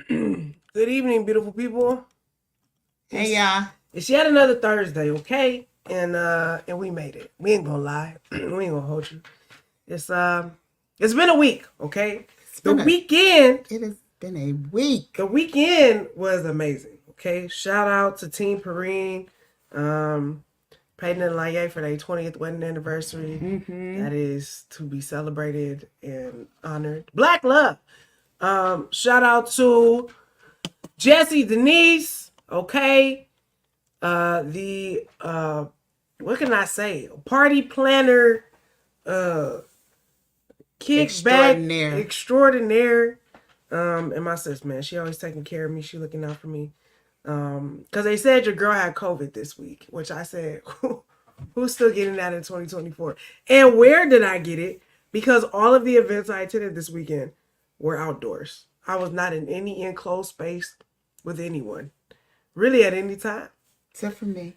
Good evening, beautiful people. Hey y'all. It's yet another Thursday, okay? And we made it. We ain't gonna lie. We ain't gonna hold you. It's been a week, okay? The weekend. It has been a week. The weekend was amazing. Okay. Shout out to Team Perrine. Peyton and Laye for their 20th wedding anniversary. That is to be celebrated and honored. Black love. Shout out to Jesse Denise. Okay. The what can I say? Party planner, kickback extraordinaire. And my sis, man, she always taking care of me. She looking out for me. Because they said your girl had COVID this week, which I said, who's still getting that in 2024? And where did I get it? Because all of the events I attended this weekend were outdoors. I was not in any enclosed space with anyone, really at any time. Except for me.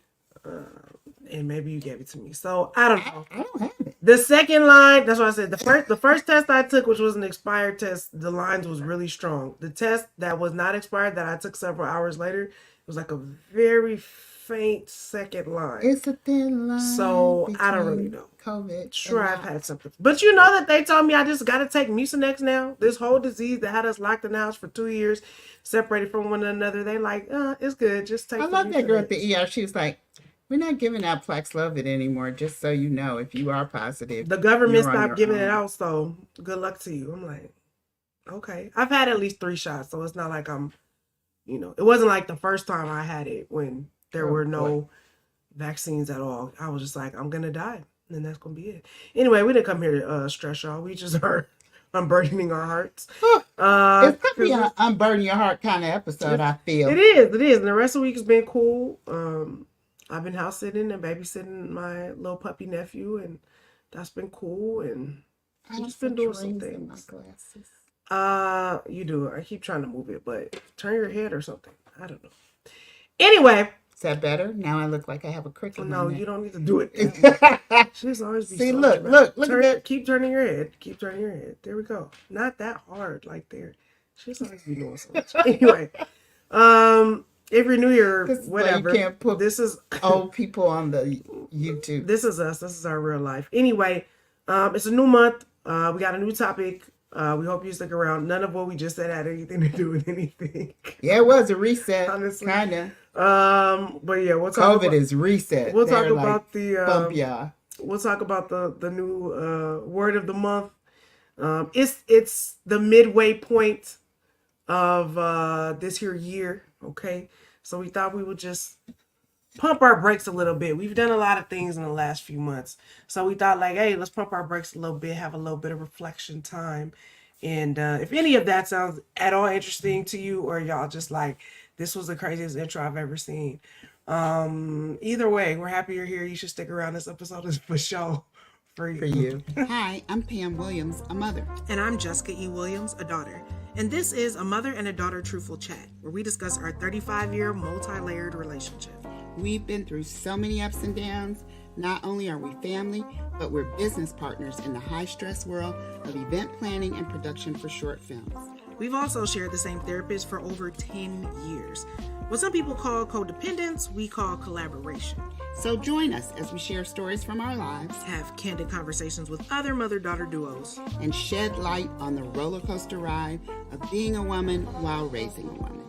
And maybe you gave it to me. So I don't know. I don't have it. The second line, that's what I said. The first test I took, which was an expired test, the lines was really strong. The test that was not expired, that I took several hours later, it was like a very faint second line. It's a thin line. So I don't really know. COVID. Sure, I've had something. But you know that they told me I just got to take Mucinex now. This whole disease that had us locked in the house for 2 years, separated from one another. They like, it's good. Just take. I love that girl at the ER. She was like, we're not giving out Paxlovid anymore, just so you know, if you are positive. The government stopped giving it out, so good luck to you. I'm like, okay. I've had at least 3 shots, so it's not like I'm, it wasn't like the first time I had it when there were no vaccines at all. I was just like, I'm going to die, and that's going to be it. Anyway, we didn't come here to stress y'all. We just are unburdening our hearts. It's probably an unburden your heart kind of episode, I feel. It is. And the rest of the week has been cool. I've been house sitting and babysitting my little puppy nephew, and that's been cool. And I've just been doing some things. You do. I keep trying to move it, but turn your head or something. I don't know. Anyway. Is that better? Now I look like I have a cricket. No, you don't need to do it. She's always be See, so look at that. Keep turning your head. Keep turning your head. There we go. Not that hard, like there. She's always be doing so much. Anyway, if you're new here, whatever. You can't put this is old people on the YouTube. This is us. This is our real life. Anyway, it's a new month. We got a new topic. We hope you stick around. None of what we just said had anything to do with anything. Yeah, it was a reset. Honestly. Kinda. But yeah, we'll talk COVID is reset. We'll talk about the bump y'all. We'll talk about the new word of the month. It's the midway point of this year, okay? So we thought we would just pump our brakes a little bit. We've done a lot of things in the last few months. So we thought like, hey, let's pump our brakes a little bit, have a little bit of reflection time. And if any of that sounds at all interesting to you, or y'all just like, this was the craziest intro I've ever seen. Either way, we're happy you're here. You should stick around. This episode is for show. For you. Hi, I'm Pam Williams, a mother. And I'm Jessica E. Williams, a daughter. And this is a mother and a daughter truthful chat, where we discuss our 35-year multi-layered relationship. We've been through so many ups and downs. Not only are we family, but we're business partners in the high-stress world of event planning and production for short films. We've also shared the same therapist for over 10 years. What some people call codependence, we call collaboration. So join us as we share stories from our lives, have candid conversations with other mother-daughter duos, and shed light on the roller coaster ride of being a woman while raising a woman.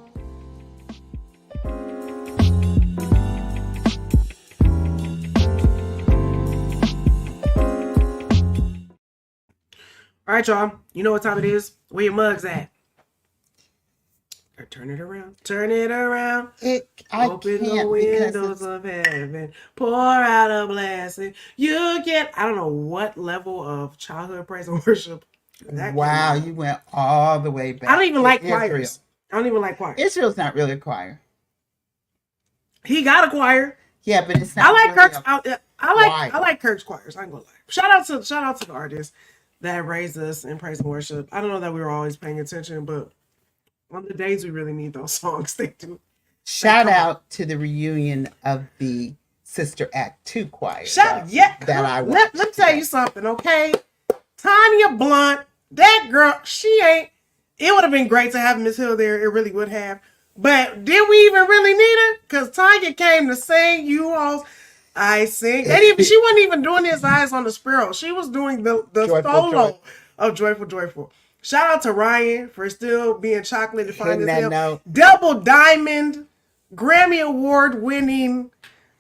All right, y'all. You know what time it is? Where your mugs at? Or turn it around. Turn it around. Open the windows of heaven. Pour out a blessing. You get. I don't know what level of childhood praise and worship. Wow, you went all the way back. I don't even like choirs. I don't even like choirs. Israel's not really a choir. He got a choir. Yeah, but it's not. I like Kirk's. I like Kirk's choirs. I ain't gonna lie. Shout out to the artists that raised us in praise and worship. I don't know that we were always paying attention, but on the days we really need those songs, they do. Shout out to the reunion of the Sister Act 2 choir. Let me tell you something, okay? Tanya Blunt, that girl, she ain't. It would have been great to have Miss Hill there. It really would have. But did we even really need her? Because Tanya came to sing you all. I sing. She wasn't even doing his eyes on the sparrow. She was doing the Joyful, solo of Joyful Joyful. Shout out to Ryan for still being chocolate and fine as hell. Double diamond, Grammy Award winning.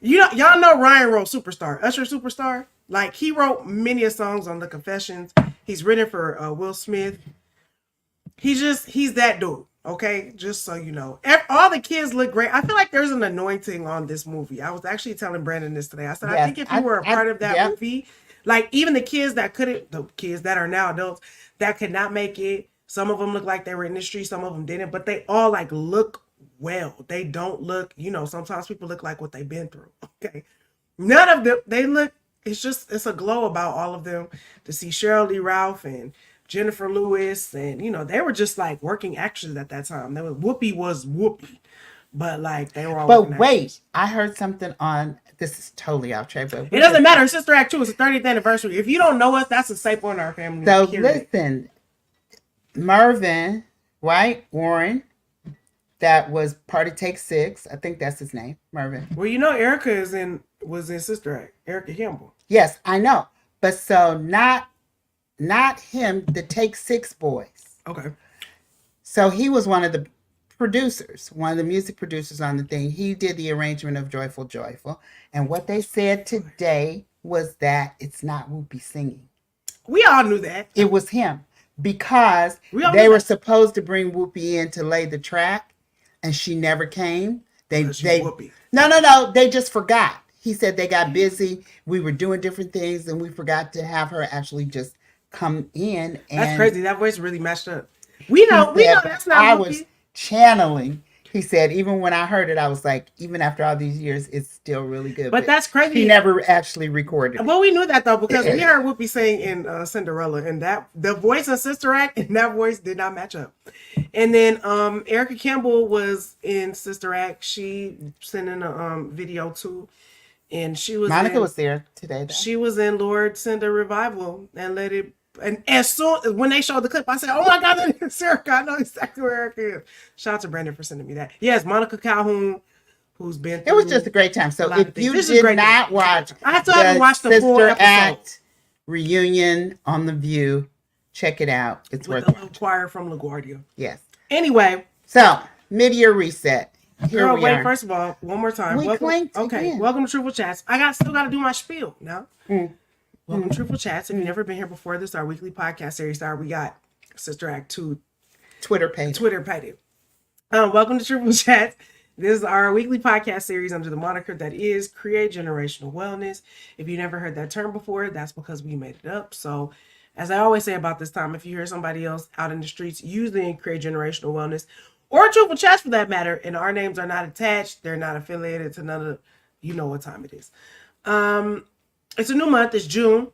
Y'all know Ryan wrote Superstar, Usher Superstar. Like, he wrote many of songs on The Confessions. He's written for Will Smith. He's that dude. Okay, just so you know, all the kids look great. I feel like there's an anointing on this movie. I was actually telling Brandon this today. I said, yes, I think if you were a part of that movie, like even the kids that are now adults that could not make it, some of them look like they were in the street, some of them didn't, but they all like look well. They don't look, sometimes people look like what they've been through. Okay, none of them, they look, it's a glow about all of them. To see Sheryl Lee Ralph and Jennifer Lewis, and they were just like working actors at that time. Whoopi was Whoopi, but like they were all. But wait, actors. I heard something on. This is totally off track, but it doesn't matter. Sister Act 2 is the 30th anniversary. If you don't know us, that's a staple in our family. So listen, Marvin, right? Warren, that was part of Take 6. I think that's his name, Marvin. Well, Erica was in Sister Act. Erica Campbell. Yes, I know, but so not him, the Take 6 boys. Okay. So he was one of the producers, one of the music producers on the thing. He did the arrangement of Joyful Joyful. And what they said today was that it's not Whoopi singing. We all knew that. It was him. Because they were supposed to bring Whoopi in to lay the track, and she never came. Whoopi. No. They just forgot. He said they got busy. We were doing different things, and we forgot to have her actually just come in. And that's crazy. That voice really matched up. We know that's not. I was channeling. He said, even when I heard it, I was like, even after all these years, it's still really good. But that's crazy. He never actually recorded it. Well, we knew that though, because we heard Whoopi sing in Cinderella, and that the voice in Sister Act and that voice did not match up. And then Erica Campbell was in Sister Act. She sent in a video too. And Monica was there today, though. She was in Lord Send a Revival and Let It. And as soon when they showed the clip, I said, "Oh my God, that is Erica! I know exactly where Erica is." Shout out to Brandon for sending me that. Yes, Monica Calhoun, who's been. It was just a great time. So if you did not watch, I still haven't watched the full episode. Act reunion on The View, check it out. It's worth it. The choir from LaGuardia. Yes. Anyway, so mid-year reset. Here we are. First of all, one more time. Welcome to Truthful Chats. Still got to do my spiel now. Welcome to Truthful Chats. If you've never been here before, this is our weekly podcast series. We got Sister Act 2. Twitter page. Welcome to Truthful Chats. This is our weekly podcast series under the moniker that is Create Generational Wellness. If you never heard that term before, that's because we made it up. So, as I always say about this time, if you hear somebody else out in the streets using Create Generational Wellness, or Truthful Chats for that matter, and our names are not attached, they're not affiliated to none of, you know what time it is. It's a new month. It's June.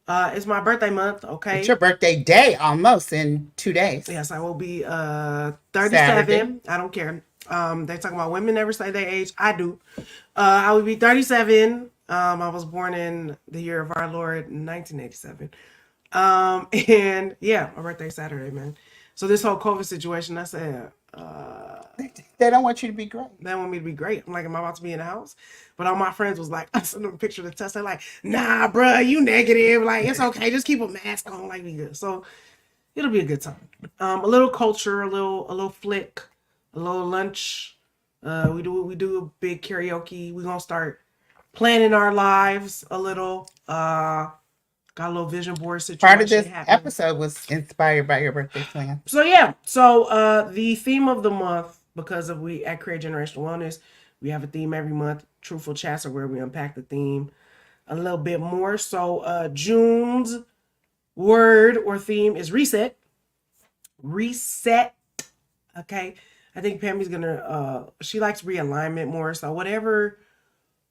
It's my birthday month. Okay. It's your birthday day almost in 2 days. Yes, I will be 37. Saturday. I don't care. They're talking about women never say their age. I do. I will be 37. I was born in the year of our Lord, 1987. And yeah, my birthday's Saturday, man. So this whole COVID situation, I said, they don't want you to be great. They want me to be great. I'm like, am I about to be in the house? But all my friends was like, I sent them a picture of the test. They're like, nah, bruh, you negative. Like, it's okay. Just keep a mask on. Like, we good. So it'll be a good time. A little culture, a little flick, a little lunch. We do a big karaoke. We're gonna start planning our lives a little. Got a little vision board situation. Part of this episode was inspired by your birthday plan. So yeah. So the theme of the month, because we at Create Generational Wellness, we have a theme every month. Truthful Chats are where we unpack the theme a little bit more. So June's word or theme is reset. Reset. Okay. I think Pammy's gonna she likes realignment more. So whatever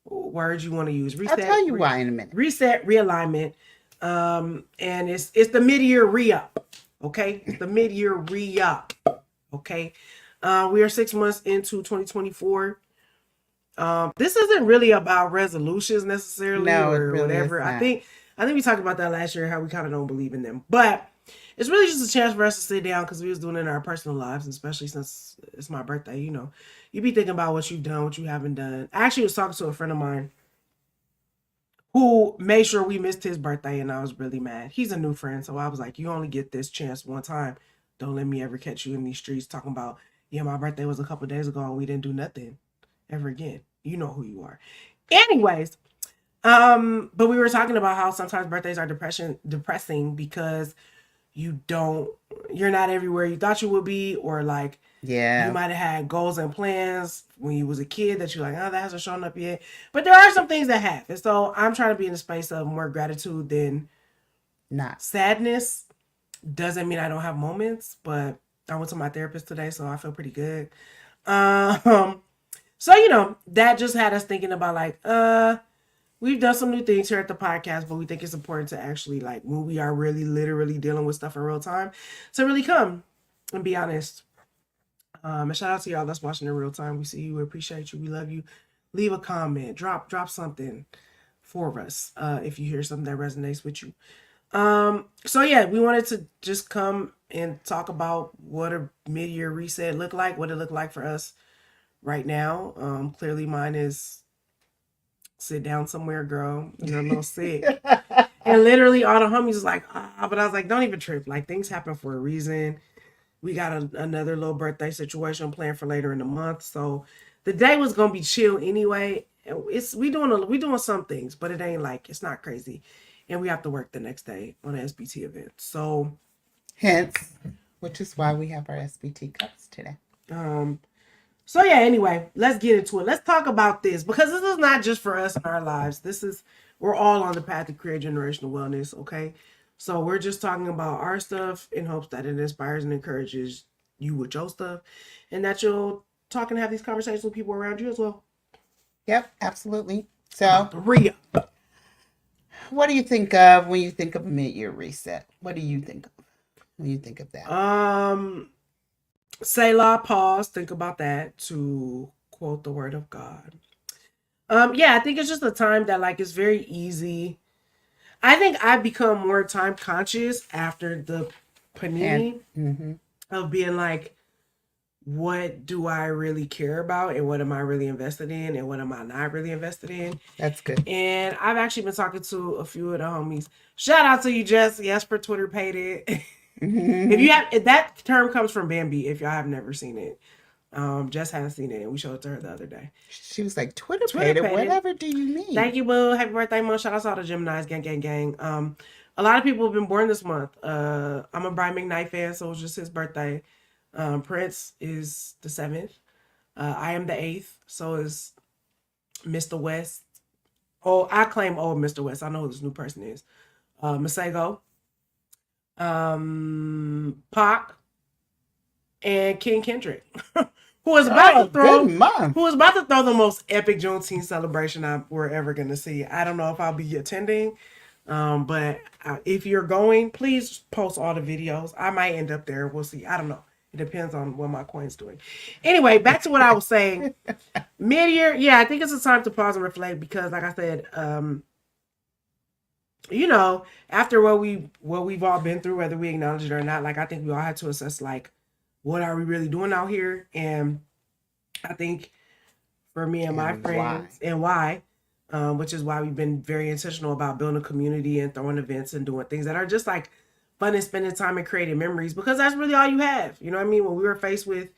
words you want to use. Reset. I'll tell you why in a minute. Reset, realignment. And it's the mid-year re-up. Okay. It's the mid-year re-up. Okay. We are 6 months into 2024. This isn't really about resolutions necessarily or really whatever. I think we talked about that last year, how we kind of don't believe in them. But it's really just a chance for us to sit down because we was doing it in our personal lives, especially since it's my birthday. You be thinking about what you've done, what you haven't done. I actually was talking to a friend of mine who made sure we missed his birthday, and I was really mad. He's a new friend, so I was like, you only get this chance one time. Don't let me ever catch you in these streets talking about, yeah, my birthday was a couple days ago and we didn't do nothing ever again. You know who you are. Anyways, but we were talking about how sometimes birthdays are depressing because you don't you're not everywhere you thought you would be, or like you Yeah. might have had goals and plans when you was a kid that you're like, oh, that hasn't shown up yet. But there are some things that have. And so I'm trying to be in a space of more gratitude than Not. sadness. Doesn't mean I don't have moments, but I went to my therapist today, so I feel pretty good. Um, so that just had us thinking about like, we've done some new things here at the podcast, but we think it's important to actually, like, when we are really literally dealing with stuff in real time, to really come and be honest. And shout out to y'all that's watching in real time. We see you, we appreciate you, we love you. Leave a comment, drop something for us if you hear something that resonates with you. So yeah, we wanted to just come and talk about what a mid-year reset looked like, what it looked like for us right now. Clearly mine is sit down somewhere, girl. You're a little sick. And literally all the homies was like, but I was like, don't even trip. Like, things happen for a reason. We got another little birthday situation planned for later in the month. So the day was gonna be chill anyway. We doing some things, but it ain't like it's not crazy. And we have to work the next day on an SBT event. So Hence, which is why we have our SBT cups today. um so yeah, anyway, let's get into it. Let's talk about this because this is not just for us in our lives. We're all on the path to create generational wellness, okay? So we're just talking about our stuff in hopes that it inspires and encourages you with your stuff, and that you'll talk and have these conversations with people around you as well. Yep, absolutely. About So, the re what do you think of when you think of a mid-year reset? What do you think of when you think of that? Selah, pause, think about that, to quote the word of God. Yeah, I think it's just a time that, like, it's very easy. I think I've become more time conscious after the And panini of being like, what do I really care about, and what am I really invested in, and what am I not really invested in? that's good. And I've actually been talking to a few of the homies. Shout out to you, Jess. Yes, for Twitter paid it. If that term comes from Bambi, if y'all have never seen it. Jess hasn't seen it, and we showed it to her the other day. She was like, Twitter Twitter paid it. paid it. Whatever do you mean? Thank you, boo. Happy birthday, month. Shout out to all the Geminis. Gang, gang, gang. A lot of people have been born this month. I'm a Brian McKnight fan, so it was just his birthday. Prince is the 7th. I am the 8th, so is Mr. West. Oh, I claim old Mr. West. I know who this new person is. Masego, Pac, and King Kendrick, who is about to Good throw month. the most epic Juneteenth celebration we're ever gonna see. I don't know if I'll be attending, but if you're going, please post all the videos. I might end up there. We'll see. I don't know. It depends on what my coin's doing. Anyway, back to what I was saying. Mid-year, yeah, I think it's a time to pause and reflect because, like I said, after what we've all been through, whether we acknowledge it or not, like, I think we all had to assess, like, what are we really doing out here? And I think for me and my friends, and why, which is why we've been very intentional about building a community and throwing events and doing things that are just like fun and spending time and creating memories, because that's really all you have. You know what I mean? When we were faced with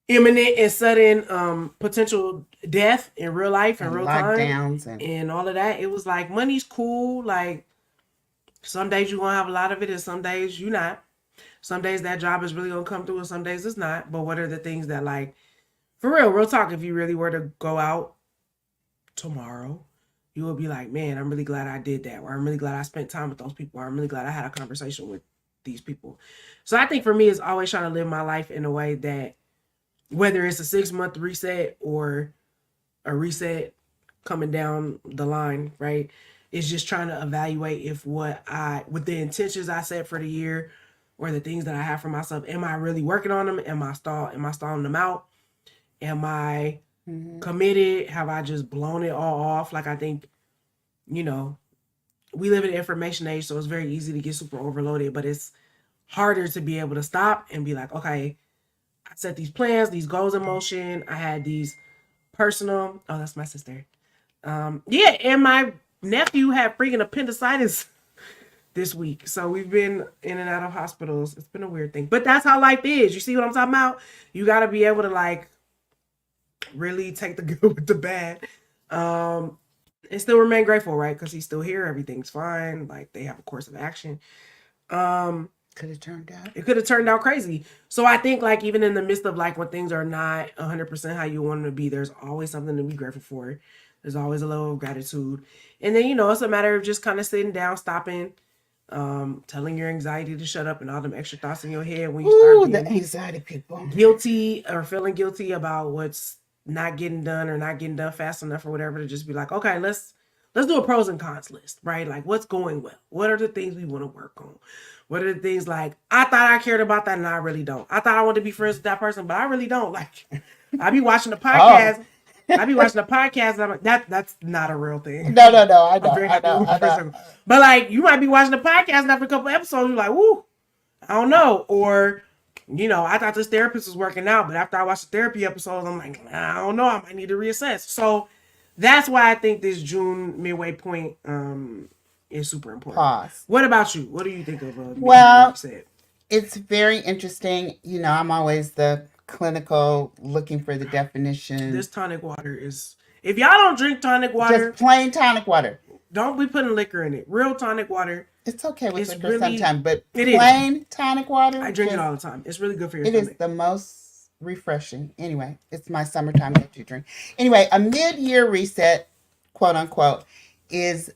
imminent and sudden potential death in real life and real time Lockdowns and all of that, it was like, money's cool. Like, some days you're gonna have a lot of it and some days you're not. Some days that job is really gonna come through and some days it's not. But what are the things that, like, for real talk, if you really were to go out tomorrow, you will be like, man, I'm really glad I did that, or I'm really glad I spent time with those people, or I'm really glad I had a conversation with these people. So I think for me, it's always trying to live my life in a way that, whether it's a 6-month reset or a reset coming down the line, right? It's just trying to evaluate if with the intentions I set for the year or the things that I have for myself, am I really working on them? Am I stalling them out? Am I committed? Have I just blown it all off? Like, I think, we live in the information age, so it's very easy to get super overloaded, but it's harder to be able to stop and be like, okay, I set these plans, these goals in motion. I had these personal. Oh, that's my sister. Yeah, and my nephew had freaking appendicitis this week, so we've been in and out of hospitals. It's been a weird thing, but that's how life is. You see what I'm talking about? You got to be able to like really take the good with the bad, and still remain grateful, right? Because he's still here. Everything's fine. Like they have a course of action. Um, Could have turned out. it could have turned out crazy. So I think like even in the midst of like when things are not 100% how you want them to be, there's always something to be grateful for. There's always a level of gratitude. And then, it's a matter of just kind of sitting down, stopping, telling your anxiety to shut up and all them extra thoughts in your head when you start Ooh, the being anxiety people. guilty or feeling guilty about what's not getting done or not getting done fast enough or whatever, to just be like, okay, let's do a pros and cons list, right? Like what's going well? What are the things we want to work on? What are the things like I thought I cared about that and I really don't. I thought I wanted to be friends with that person, but I really don't. Like I be watching the podcast. Oh. I be watching the podcast. And I'm like, that's not a real thing. No. I I'm very happy know. with my friend circle. But like you might be watching the podcast and after a couple episodes, you're like, woo, I don't know. Or, I thought this therapist was working out, but after I watched the therapy episodes, I'm like, I don't know. I might need to reassess. So that's why I think this June midway point is super important. Pause. What about you? What do you think of Well, said? it's very interesting. I'm always the clinical looking for the definition. This tonic water is, if y'all don't drink tonic water, Just plain tonic water. don't be putting liquor in it. Real tonic water. It's okay with It's liquor really- sometimes, but it is. plain tonic water. I drink it all the time. It's really good for your It is stomach. the most refreshing. Anyway, it's my summertime go-to drink. Anyway, a mid-year reset, quote unquote, is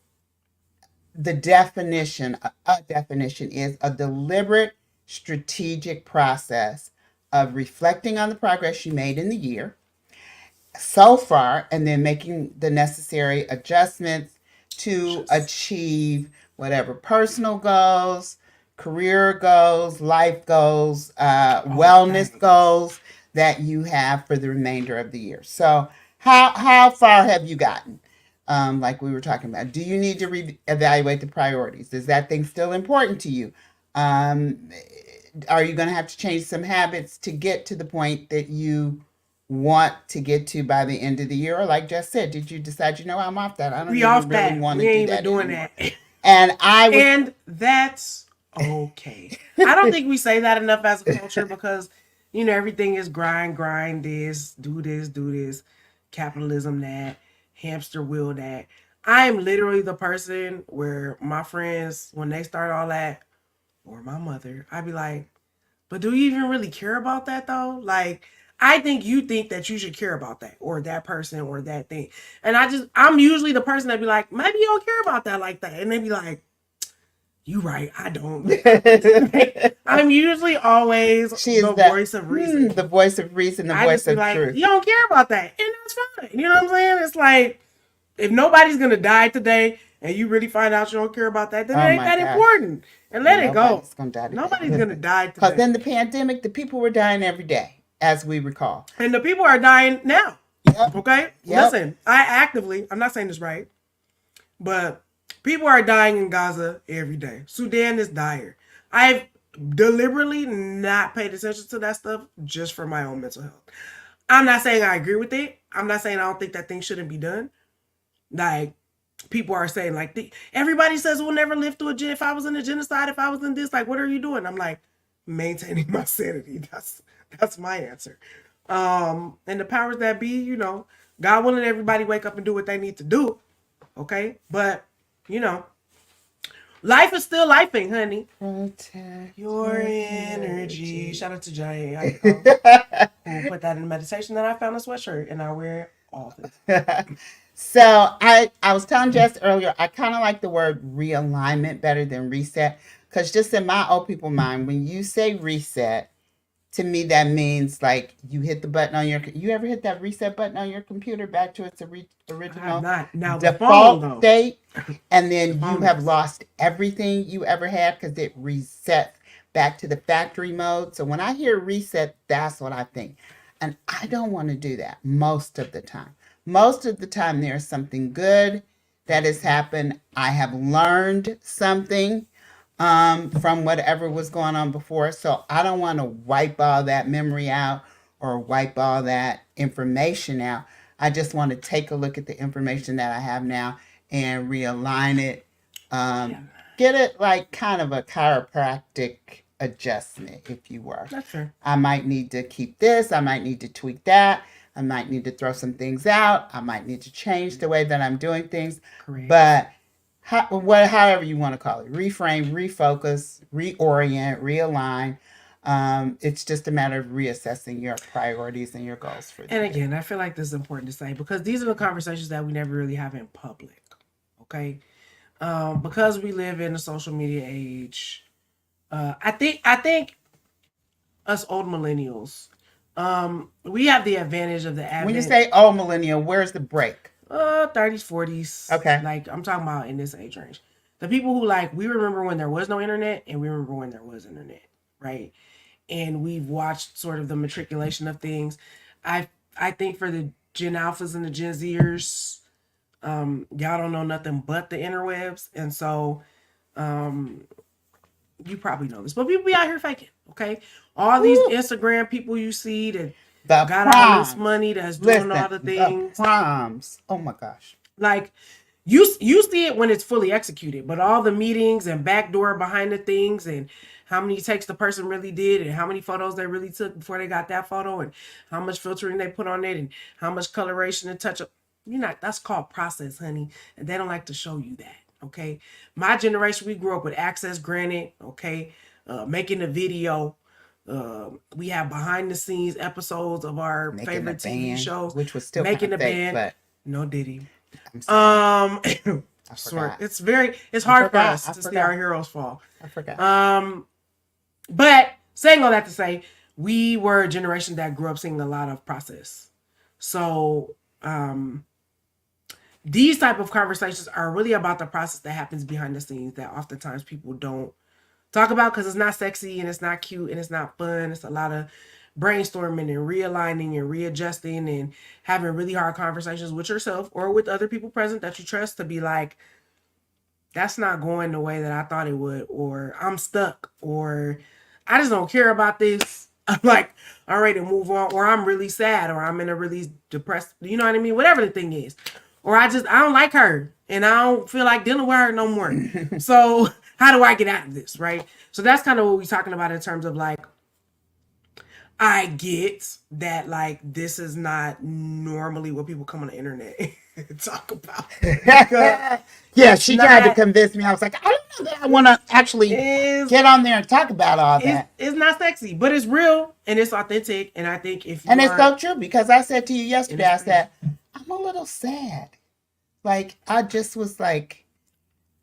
the definition. A definition is a deliberate, strategic process of reflecting on the progress you made in the year so far, and then making the necessary adjustments to achieve whatever personal goals, career goals, life goals, wellness goals that you have for the remainder of the year. So how far have you gotten? Like we were talking about, do you need to reevaluate the priorities? Is that thing still important to you? Are you going to have to change some habits to get to the point that you want to get to by the end of the year? Or like Jess said, did you decide, I'm off that? I don't We even off really that. want We to do ain't that even doing anymore. that. And And that's okay. I don't think we say that enough as a culture because, everything is grind, this, do this, capitalism that, hamster wheel that. I'm literally the person where my friends, when they start all that, or my mother, I'd be like, but do you even really care about that though? Like, I think you think that you should care about that or that person or that thing. And I'm usually the person that be like, maybe you don't care about that like that. And they be like, you right, I don't. I'm usually always She is the the voice of reason. The voice of reason, the I voice just be of like, truth. you don't care about that. And that's fine. You know what I'm saying? It's like, if nobody's going to die today and you really find out you don't care about that, then it ain't that important. And let it go. Nobody's going to die today. Nobody's going to die Because today. then the pandemic, the people were dying every day, as we recall. And the people are dying now. Yep. Okay? Yep. Listen, I'm not saying this right, but people are dying in Gaza every day. Sudan is dire. I've deliberately not paid attention to that stuff just for my own mental health. I'm not saying I agree with it. I'm not saying I don't think that thing shouldn't be done. Like, people are saying, like, everybody says we'll never live through if I was in a genocide, if I was in this, like, what are you doing? I'm like, maintaining my sanity. That's my answer. And the powers that be, God willing, everybody wake up and do what they need to do. Okay? But, life is still lifing, honey. Protect Your energy. Shout out to Jay. We'll put that in meditation. Then I found a sweatshirt and I wear it all the time. So I was telling Jess earlier, I kind of like the word realignment better than reset. Because just in my old people mind, when you say reset, to me that means like you hit the button on you ever hit that reset button on your computer back to its original Now default state, and then The phone you have does. lost everything you ever had because it resets back to the factory mode. So when I hear reset, that's what I think. And I don't want to do that most of the time. Most of the time there's something good that has happened. I have learned something from whatever was going on before. So I don't want to wipe all that memory out or wipe all that information out. I just want to take a look at the information that I have now and realign it. Yeah, Get it like kind of a chiropractic adjustment, if you were. that's fair. I might need to keep this. I might need to tweak that. I might need to throw some things out. I might need to change the way that I'm doing things. Correct. But however you want to call it, reframe, refocus, reorient, realign. It's just a matter of reassessing your priorities and your goals for the And year. again, I feel like this is important to say because these are the conversations that we never really have in public. Okay, because we live in a social media age. I think us old millennials, we have the advantage of the When you advent. say "oh millennial," where's the break? 30s, 40s. Okay. Like I'm talking about in this age range. The people who like we remember when there was no internet and we remember when there was internet, right? And we've watched sort of the matriculation of things. I think for the Gen Alphas and the Gen Zers, y'all don't know nothing but the interwebs, and so um, you probably know this, but people be out here faking. Okay, all these Woo. Instagram people you see that The got all this proms. money that's doing all the Listen, the things. proms. Oh my gosh. Like you see it when it's fully executed, but all the meetings and backdoor behind the things and how many takes the person really did and how many photos they really took before they got that photo and how much filtering they put on it and how much coloration and touch up. You're not that's called process, honey. And they don't like to show you that. Okay. My generation, we grew up with access granted, okay, making a video. We have behind the scenes episodes of our Making a favorite TV band, shows. which was still Making kind a of fake, band. but No Diddy. I'm sorry. I Swear, forgot. it's hard for forgot. us I to see forgot. our heroes fall. I forgot. But saying all that to say, we were a generation that grew up seeing a lot of process. So these type of conversations are really about the process that happens behind the scenes that oftentimes people don't talk about because it's not sexy and it's not cute and it's not fun. It's a lot of brainstorming and realigning and readjusting and having really hard conversations with yourself or with other people present that you trust to be like, that's not going the way that I thought it would, or I'm stuck, or I just don't care about this. I'm like, I'm ready to move on, or I'm really sad, or I'm in a really depressed, you know what I mean? Whatever the thing is. Or I don't like her and I don't feel like dealing with her no more. So how do I get out of this? Right. So that's kind of what we're talking about in terms of like, I get that like this is not normally what people come on the internet and talk about. Because Yeah, it's she tried to not convince me. I was like, I don't know that I want to actually is get on there and talk about all it's that. it's not sexy, but it's real and it's authentic. And I think if And you it's are so true because I said to you in yesterday, this I space, said, I'm a little sad. Like, I just was like,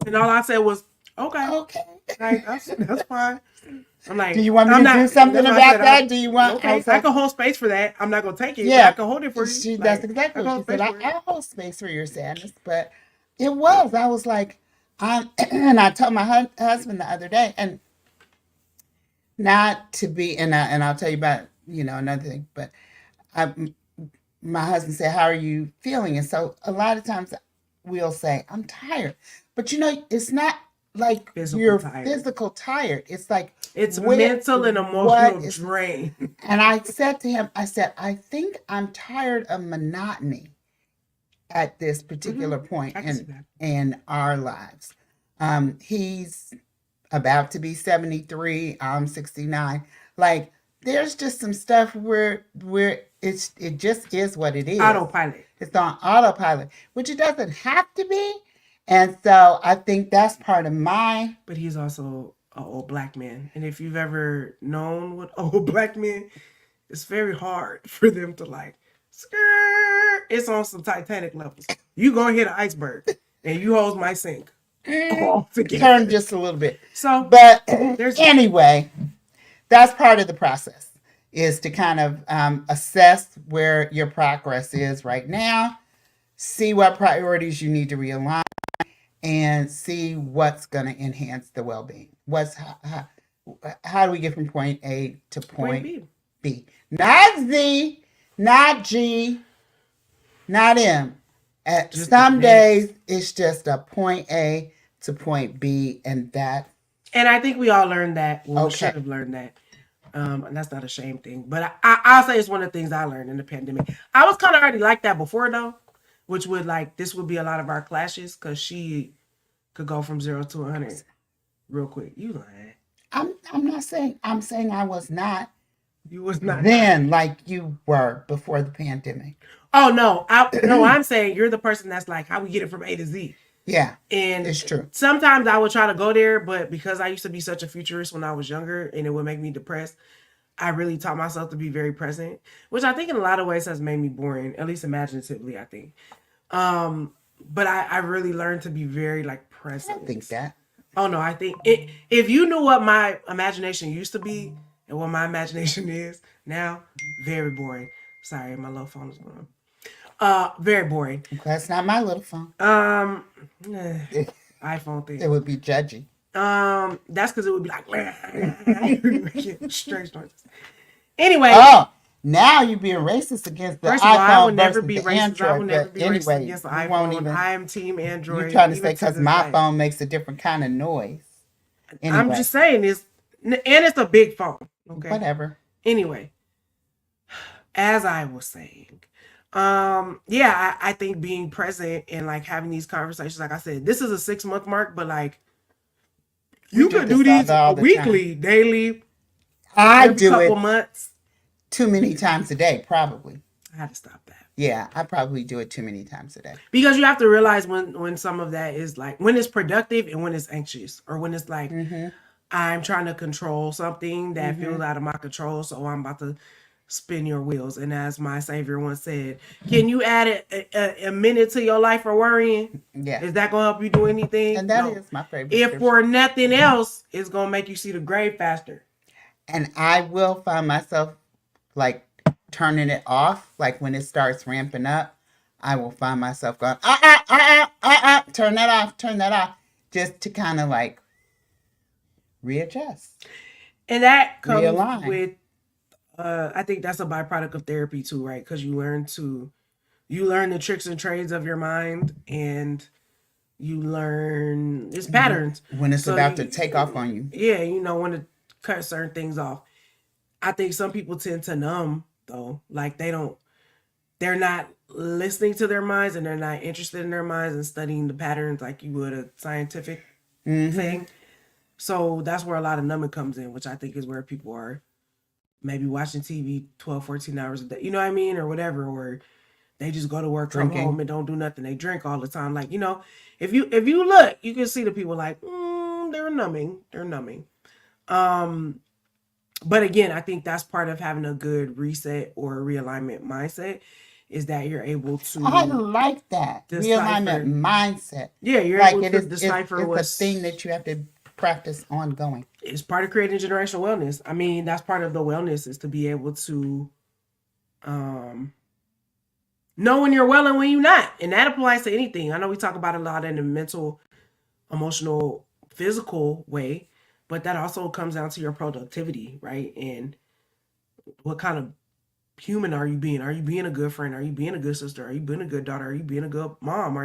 and all I said was, okay, okay. like that's fine. I'm Do like, you want me I'm to do not. something That's why I about said, that? Do you want? I okay, was I like, can hold space for that. I'm not gonna take it, but I yeah. can hold it for you. That's Like exactly I what can she hold said. space for it. I hold space for your sadness, but it was. I was like, and I told my husband the other day, and not to be, and I'll tell you about another thing, but I, my husband said, "How are you feeling?" And so a lot of times we'll say, "I'm tired," but it's not like Physical you're tired. physical tired. It's like It's where mental and what emotional is. drain. And I said to him, I said, I think I'm tired of monotony at this Hmm. particular point I can see that. in our lives. He's about to be 73. I'm 69. Like there's just some stuff where it just is what it is. Autopilot. It's on autopilot, which it doesn't have to be. And so I think that's part of my. But he's also an old black man. And if you've ever known what old black men, it's very hard for them to like skirt. It's on some Titanic levels. You gonna hit an iceberg and you hoes might sink all Turn together. just a little bit. So But there's that. anyway, that's part of the process is to kind of assess where your progress is right now, see what priorities you need to realign, and see what's going to enhance the well-being. How do we get from point A to Point point B. B? Not Z, not G, not M. At just the some mix. days, it's just a point A to point B, and that And I think we all learned that. Well, we okay. should have learned that. And that's not a shame thing. But I'll say it's one of the things I learned in the pandemic. I was kind of already like that before, though, which would like, this would be a lot of our clashes because she could go from 0 to 100 real quick. You lying. I'm not saying I'm saying I was not You was not. then like you were before the pandemic. Oh, no. No, I'm saying you're the person that's like, how we get it from A to Z. Yeah, And it's true. sometimes I would try to go there, but because I used to be such a futurist when I was younger and it would make me depressed, I really taught myself to be very present, which I think in a lot of ways has made me boring, at least imaginatively, I think. But I really learned to be very like I present. don't think that. Oh no, I think if you knew what my imagination used to be and what my imagination is now, very boring. Sorry, my little phone is going. Very boring. That's not my little phone. Eh, iPhone It thing. would be judgy. That's because it would be like strange noises. Anyway, Oh, now you're being racist against the first of all, I will iPhone never versus be the racist. I will Android. never But be racist anyway, against the we won't iPhone. even. I am team You're Android. trying to Even say to because this my day. phone makes a different kind of noise. I'm Anyway, just saying this, and it's a big phone. Okay. whatever. Anyway, as I was saying, yeah, I think being present and like having these conversations, like I said, this is a 6 month mark, but like We you do could this do these all the time. weekly, daily, I every do couple it months. too many times a day, probably. I had to stop that. Yeah, I probably do it too many times a day. Because you have to realize when some of that is like when it's productive and when it's anxious or when it's like Mm-hmm. I'm trying to control something that Mm-hmm. feels out of my control, so I'm about to spin your wheels. And as my savior once said, can you add a minute to your life for worrying? Yeah. Is that gonna help you do anything? And that No. is my favorite If scripture. for nothing else, it's gonna make you see the grave faster. And I will find myself like turning it off, like when it starts ramping up. I will find myself going, turn that off, just to kind of like readjust, And that comes realign. with I think that's a byproduct of therapy too, right? Because you learn the tricks and trades of your mind and you learn its patterns. When it's So about to take off on you. yeah, you know when to cut certain things off. I think some people tend to numb though, like they're not listening to their minds and they're not interested in their minds and studying the patterns like you would a scientific Mm-hmm. thing. So that's where a lot of numbing comes in, which I think is where people are maybe watching TV 12, 14 hours a day, you know what I mean, or whatever, or they just go to work, come home, Drinking. and don't do nothing. They drink all the time. Like, you know, if you look, you can see the people like, they're numbing. They're numbing. But again, I think that's part of having a good reset or realignment mindset is that you're able I to like that realignment decipher. mindset. Yeah, you're Like able it to is, decipher it's a what's thing that you have to practice ongoing. it's part of creating generational wellness. I mean, that's part of the wellness is to be able to um know when you're well and when you're not. And that applies to anything. I know we talk about a lot in the mental, emotional, physical way, but that also comes down to your productivity, right? And what kind of human are you being? Are you being a good friend? Are you being a good sister? Are you being a good daughter? Are you being a good mom?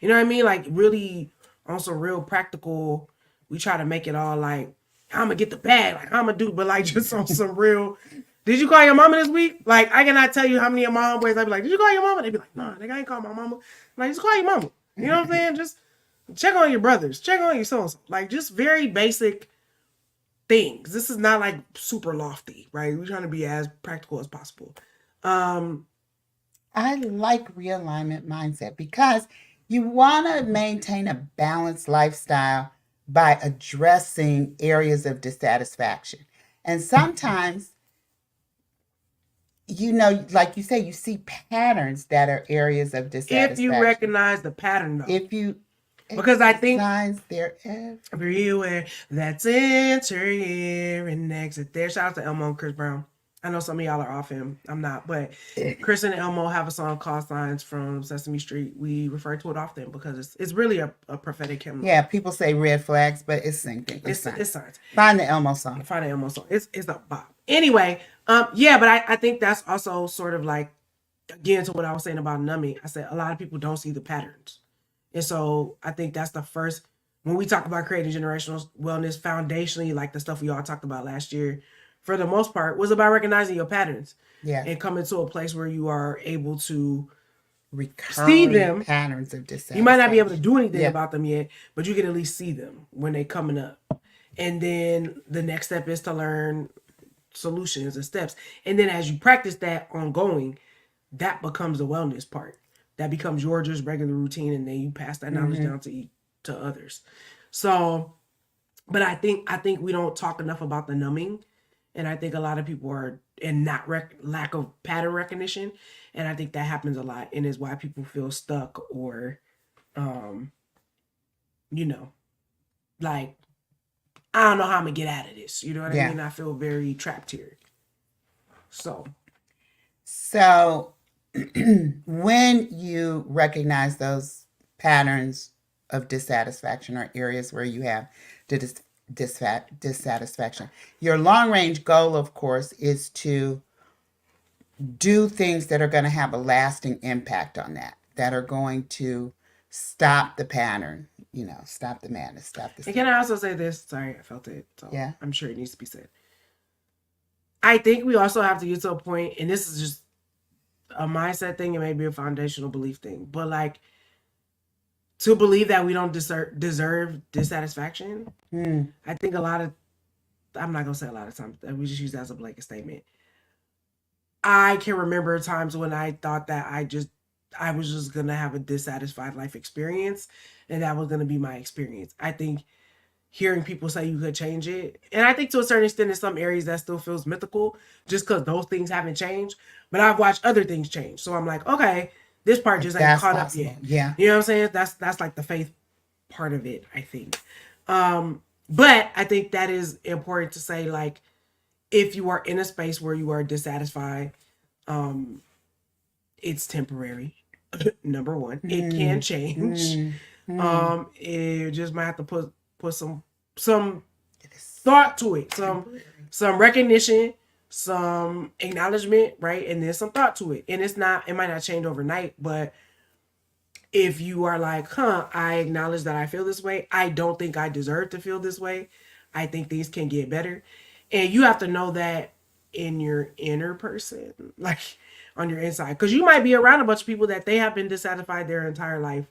You know what I mean? Like really on some real practical, we try to make it all like, I'm gonna get the bag, like I'm gonna do, but like just on some real. Did you call your mama this week? Like I cannot tell you how many of my homeboys I'd be like, did you call your mama? They'd be like, nah, nigga, I ain't call my mama. I'm like, just call your mama. You know what I'm saying? Just check on your brothers, check on your so and so. Like just very basic things. This is not like super lofty, right? We're trying to be as practical as possible. Um, I like realignment mindset because you want to maintain a balanced lifestyle by addressing areas of dissatisfaction. And sometimes, like you say, you see patterns that are areas of if dissatisfaction. you recognize the pattern though, If you because I think signs there is. everywhere that's enter here and exit there. Shout out to Elmo and Chris Brown. I know some of y'all are off him. I'm not, but Chris and Elmo have a song called "Signs" from Sesame Street. We refer to it often because it's really a prophetic hymn. Yeah, people say red flags, but it's sinking. It's signs. Find the Elmo song. Find an Elmo song. It's a bop. Anyway, yeah, but I think that's also sort of like again, to what I was saying about numbing, I said a lot of people don't see the patterns. And so I think that's the first, when we talk about creating generational wellness, foundationally, like the stuff we all talked about last year, for the most part, was about recognizing your patterns Yeah. and coming to a place where you are able to see Recurring them. patterns of You might not be able to dissatisfaction. do anything Yeah. about them yet, but you can at least see them when they're coming up. And then the next step is to learn solutions and steps. And then as you practice that ongoing, that becomes the wellness part. That becomes your just regular routine, and then you pass that knowledge down to others. So, but I think we don't talk enough about the numbing, and I think a lot of people are in not lack of pattern recognition, and I think that happens a lot, and is why people feel stuck or, um, you know, like I don't know how I'm gonna get out of this. You know what I Yeah. mean? I feel very trapped here. So So when you recognize those patterns of dissatisfaction or areas where you have dissatisfaction, your long range goal, of course, is to do things that are going to have a lasting impact on that are going to stop the pattern, stop the madness, stop the and can stuff. I also say this? Sorry, I felt it. So Yeah. I'm sure it needs to be said. I think we also have to get to a point, and this is just a mindset thing, and maybe a foundational belief thing, but like to believe that we don't deserve dissatisfaction. I think a lot of, I'm not gonna say a lot of times, we just use that as a blanket statement. I can remember times when I thought that I was just gonna have a dissatisfied life experience, and that was gonna be my experience. I think hearing people say you could change it, and I think to a certain extent in some areas that still feels mythical, just because those things haven't changed. But I've watched other things change, so I'm like, okay, this part just ain't That's caught up possible. yet. Yeah. You know what I'm saying? That's like the faith part of it, I think. But I think that is important to say, like, if you are in a space where you are dissatisfied, um, it's temporary. Number one, it can change. It just might have to put some thought to it, some recognition, some acknowledgement, right, and then some thought to it. And it might not change overnight, but if you are like, I acknowledge that I feel this way. I don't think I deserve to feel this way. I think things can get better. And you have to know that in your inner person, like on your inside. Because you might be around a bunch of people that they have been dissatisfied their entire life.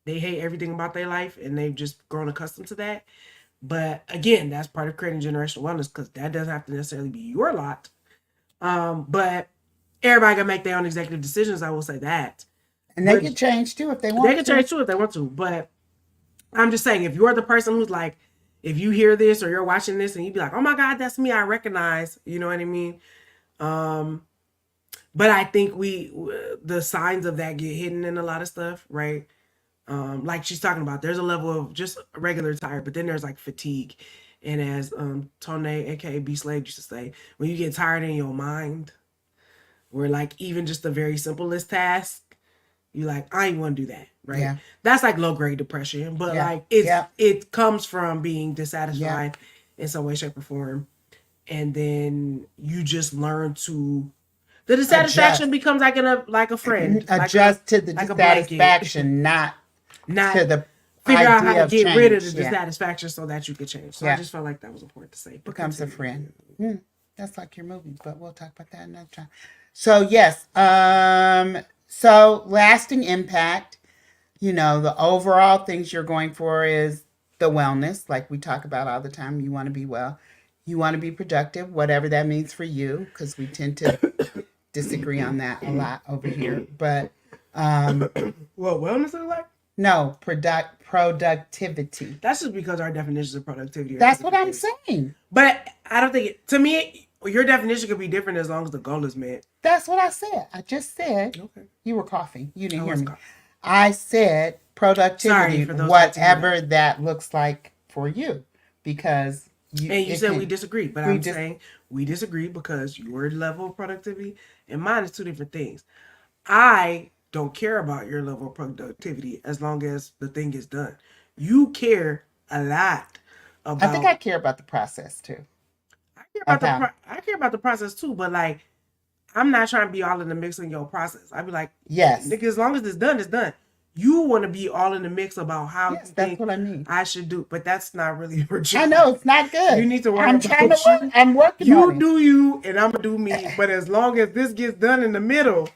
They hate everything about their life and they've just grown accustomed to that. But again, that's part of creating generational wellness because that doesn't have to necessarily be your lot. But everybody can make their own executive decisions. I will say that. And they But can change too if they they want can to. change too if they want to. But I'm just saying, if you're the person who's like, if you hear this or you're watching this and you be like, oh my God, that's me, I recognize, you know what I mean? But I think the signs of that get hidden in a lot of stuff, right? Like she's talking about, there's a level of just regular tired, but then there's like fatigue. And as Tone, aka B Slave, used to say, when you get tired in your mind, where like even just the very simplest task, you like, I ain't want to do that, right? Yeah. That's like low grade depression, but Yeah. like Yeah. it comes from being dissatisfied in some way, shape, or form, and then you just learn to. The dissatisfaction Adjust. becomes like a friend, Adjust to the like a blanket, dissatisfaction, not not to the figure out how idea to of get change. rid of the Yeah. dissatisfaction so that you could change. So I Yeah. just felt like that was important to say. But Becomes a continue. friend. That's like your movie, but we'll talk about that another time. So yes, so lasting impact, the overall things you're going for is the wellness, like we talk about all the time. You want to be well, you want to be productive, whatever that means for you, because we tend to disagree on that a lot over here. But Well, wellness is like no, productivity. that's just because our definitions of productivity are That's what different I'm things. saying. But I don't think to me your definition could be different as long as the goal is met. That's what I said. I just said. Okay. You were coughing. You didn't I hear was me. coughing. I said productivity, Sorry for those that didn't hear whatever that looks like for you, because And you said we can. disagree, but We I'm just saying we disagree because your level of productivity and mine is two different things. I don't care about your level of productivity as long as the thing is done. You care a lot I think I about. care about the process too I care about of how. I care about the process too, but like I'm not trying to be all in the mix in your process. I'd be like, Yes. nigga, as long as it's done, it's done. You want to be all in the mix about how Yes, you that's think what I mean. I should do, but that's not really your job. I know it's not good. You need to worry I'm trying to about work. you. I'm working on You it. do you, and I'm gonna do me. But as long as this gets done in the middle,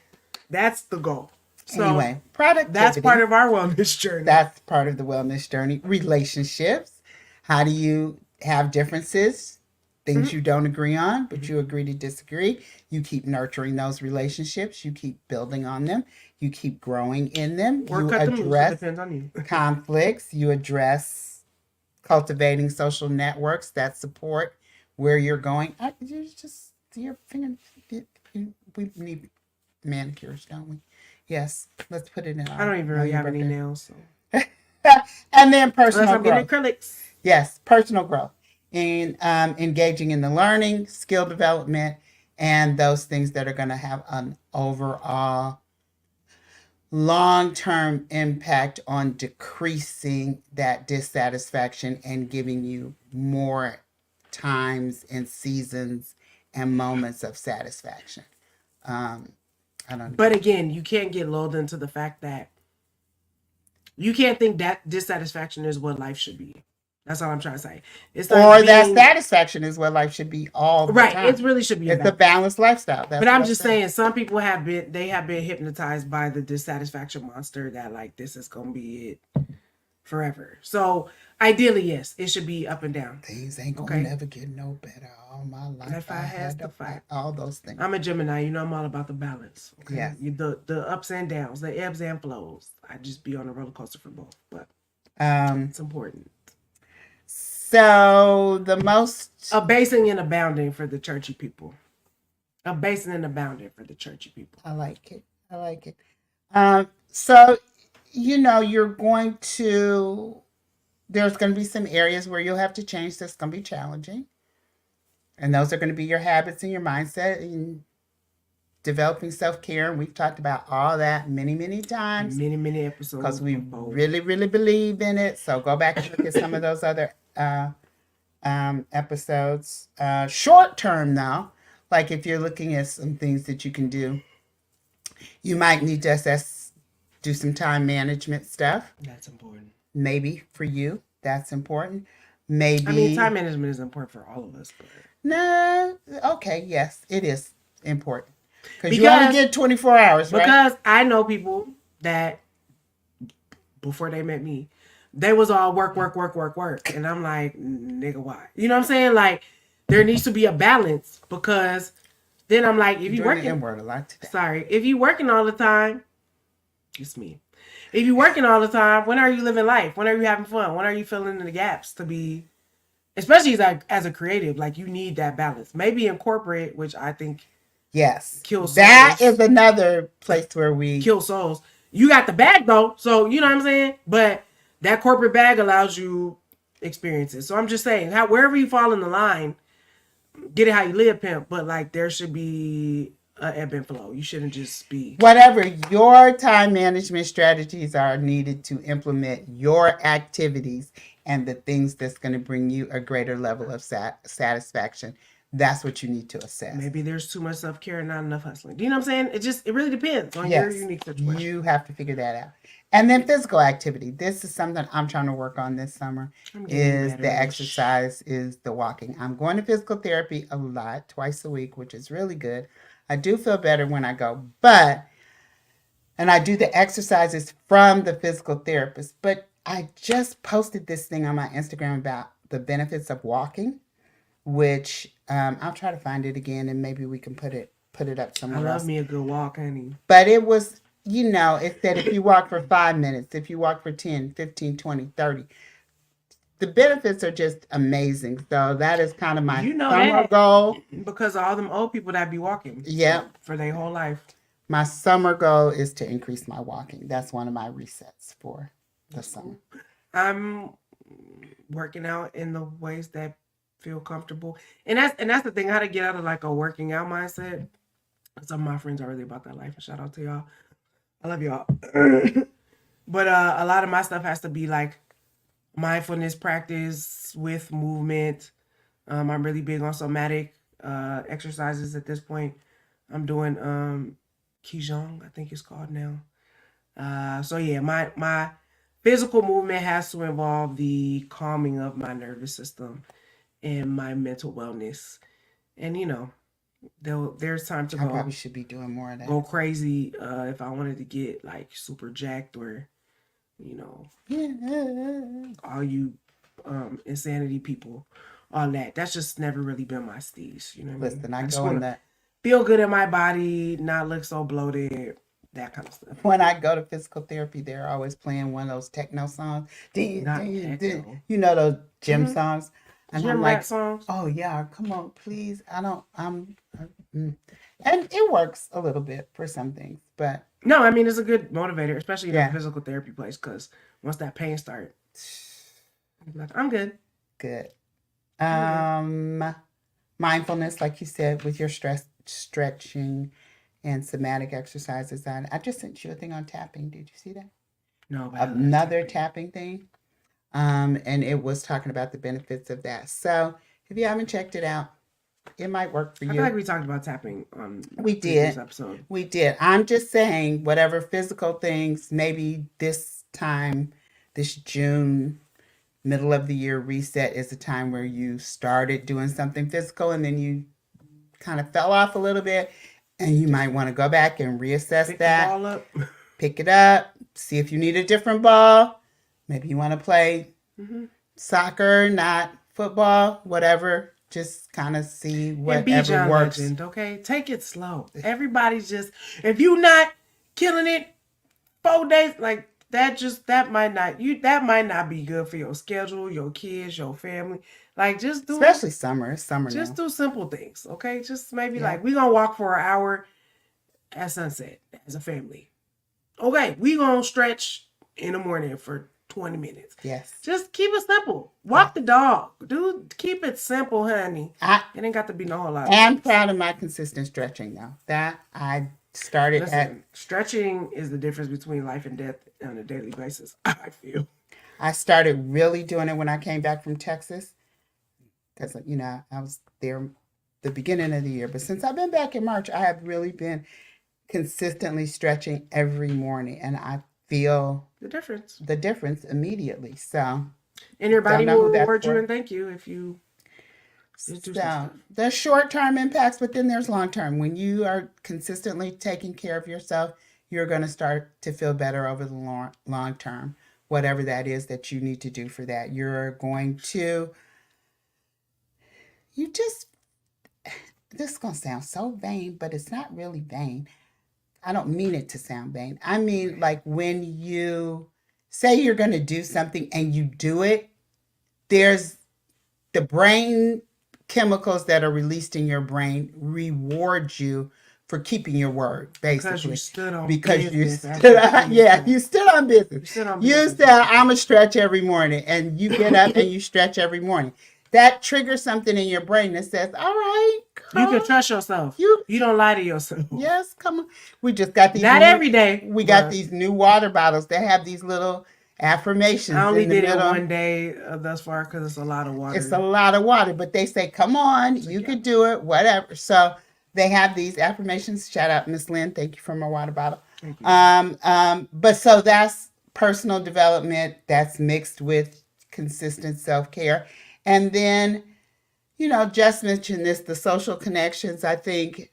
that's the goal. So Anyway, productivity. that's part of our wellness journey. That's part of the wellness journey. Relationships. How do you have differences? Things you don't agree on, but you agree to disagree. You keep nurturing those relationships. You keep building on them. You keep growing in them. Or You cut them loose. It address depends on you. conflicts. You address cultivating social networks that support where you're going. You just your finger. We need manicures, don't we? Yes. Let's put it in. I don't even really have any nails, so And then unless personal I'm getting growth. acrylics. Yes, personal growth. And engaging in the learning, skill development, and those things that are going to have an overall long-term impact on decreasing that dissatisfaction and giving you more times and seasons and moments of satisfaction. I don't know. But again, you can't get lulled into the fact that you can't think that dissatisfaction is what life should be. That's all I'm trying to say. It's like Or that satisfaction is what life should be all the right. time. It really should be. It's a balanced lifestyle. That's but I'm what just saying, some people have been hypnotized by the dissatisfaction monster that like this is gonna be it forever. So ideally, yes, it should be up and down. Things ain't gonna never get no better. All my life, if I had to fight all those things. I'm a Gemini. You know, I'm all about the balance. Okay? Yeah. The ups and downs, the ebbs and flows. I just be on a roller coaster for both, but it's important. So the most abasing and abounding for the churchy people. Abasing and abounding for the churchy people. I like it. I like it. So you're going to. There's going to be some areas where you'll have to change. That's going to be challenging, and those are going to be your habits and your mindset and developing self-care. And we've talked about all that many times, many episodes, because we really believe in it. So go back and look at some of those other episodes. Short term though, like if you're looking at some things that you can do, you might need to do some time management stuff. That's important. Maybe for you, that's important. Maybe, I mean, time management is important for all of us. But no, okay, yes, it is important because you only get 24 hours, right? Because I know people that before they met me, they was all work, and I'm like, nigga, why? You know what I'm saying? Like, there needs to be a balance, because then I'm like, if you working, N-word a lot today. Sorry, if you working all the time, it's me. If you working all the time, when are you living life? When are you having fun? When are you filling in the gaps to be, especially as a creative, like you need that balance. Maybe in corporate, which I think kills souls. That is another place where we kill souls. You got the bag though, so you know what I'm saying? But that corporate bag allows you experiences. So I'm just saying, wherever you fall in the line, get it how you live, pimp. But like there should be an ebb and flow. You shouldn't just be whatever your time management strategies are needed to implement your activities and the things that's going to bring you a greater level of satisfaction. That's what you need to assess. Maybe there's too much self-care and not enough hustling. Do you know what I'm saying? It really depends on your unique situation. You have to figure that out. And then physical activity. This is something I'm trying to work on this summer. Is the exercise, is the walking. I'm going to physical therapy a lot, twice a week, which is really good. I do feel better when I go, and I do the exercises from the physical therapist. But I just posted this thing on my Instagram about the benefits of walking, which I'll try to find it again, and maybe we can put it up somewhere else. I love me a good walk, honey. But it was, it said if you walk for 5 minutes, if you walk for 10, 15, 20, 30, the benefits are just amazing. So that is kind of my summer goal. Because of all them old people that be walking. Yeah. For their whole life. My summer goal is to increase my walking. That's one of my resets for the summer. I'm working out in the ways that feel comfortable. And that's the thing, how to get out of like a working out mindset. Some of my friends are really about that life. And shout out to y'all. I love y'all. But a lot of my stuff has to be like mindfulness practice with movement. I'm really big on somatic exercises at this point. I'm doing Qigong, I think it's called now. So yeah, my physical movement has to involve the calming of my nervous system and my mental wellness. And there's time to I probably go should be doing more of that. go crazy if I wanted to get like super jacked or you know Yeah. all you insanity people, all that. That's just never really been my steez. You know what I mean? Listen, I I just go in want to the feel good in my body, not look so bloated, that kind of stuff. when I go to physical therapy, they're always playing one of those techno songs. Ding, Not ding, ding. techno. You know those gym Mm-hmm. songs, and I'm Gym rat like, songs. oh yeah, come on, please. I don't. Mm. And it works a little bit for some things, but No, I mean it's a good motivator, especially in a yeah, physical therapy place, because once that pain starts, like I'm good. good. I'm good. Mindfulness, like you said, with your stress stretching and somatic exercises. I just sent you a thing on tapping. Did you see that? No, but I love Another tapping. tapping thing. And it was talking about the benefits of that. So if you haven't checked it out, it might work for I feel you. like we talked about tapping on We a previous did. episode. We did. I'm just saying, whatever physical things, maybe this time, this June, middle of the year reset is the time where you started doing something physical and then you kind of fell off a little bit. And you might Just want to go back and reassess pick the that, ball up. pick it up, see if you need a different ball. Maybe you want to play Mm-hmm. soccer, not football, whatever. Just kind of see And be whatever John works. Legend, okay? Take it slow. Everybody's just if you not killing it 4 days like that might not be good for your schedule, your kids, your family. Like Especially summer. It's summer just now. do simple things, okay? Just maybe Yeah. like we gonna walk for an hour at sunset as a family. Okay, we gonna stretch in the morning for 20 minutes. Yes. Just keep it simple. Yeah. Walk the dog. Dude, keep it simple, honey. I It ain't got to be no whole lot of am things. proud of my consistent stretching though. That I started at Listen, stretching is the difference between life and death on a daily basis, I feel. I started really doing it when I came back from Texas. Because I was there the beginning of the year. But since I've been back in March, I have really been consistently stretching every morning and I feel The difference. the difference immediately. So And your don't body know will who that's reward you for. and thank you if you just do some So stuff. there's short term impacts, but then there's long term. When you are consistently taking care of yourself, you're going to start to feel better over the long term, whatever that is that you need to do for that. You're going to, you just, this is going to sound so vain, but it's not really vain. I don't mean it to sound vain. I mean, like when you say you're going to do something and you do it, there's the brain chemicals that are released in your brain reward you for keeping your word, Because you basically. stood on Because you business stood after on, previous yeah, time. you stood on business. You stood on You business said, after I'm a previous stretch every morning, and you get up and you stretch every morning. That triggers something in your brain that says, all right, You can girl, trust yourself. you You don't lie to yourself. yes, come on. We just got these Not new every day, we got but these new water bottles that have these little I affirmations only in the did it middle. one day thus far because it's a lot of It's a water lot of water, but they say, come on, you together. could do it, whatever. So they have these affirmations. Shout out, Miss Lynn. Thank you for my water bottle. Thank you. But so that's personal development that's mixed with consistent self care. And then, just mentioned this, the social connections. I think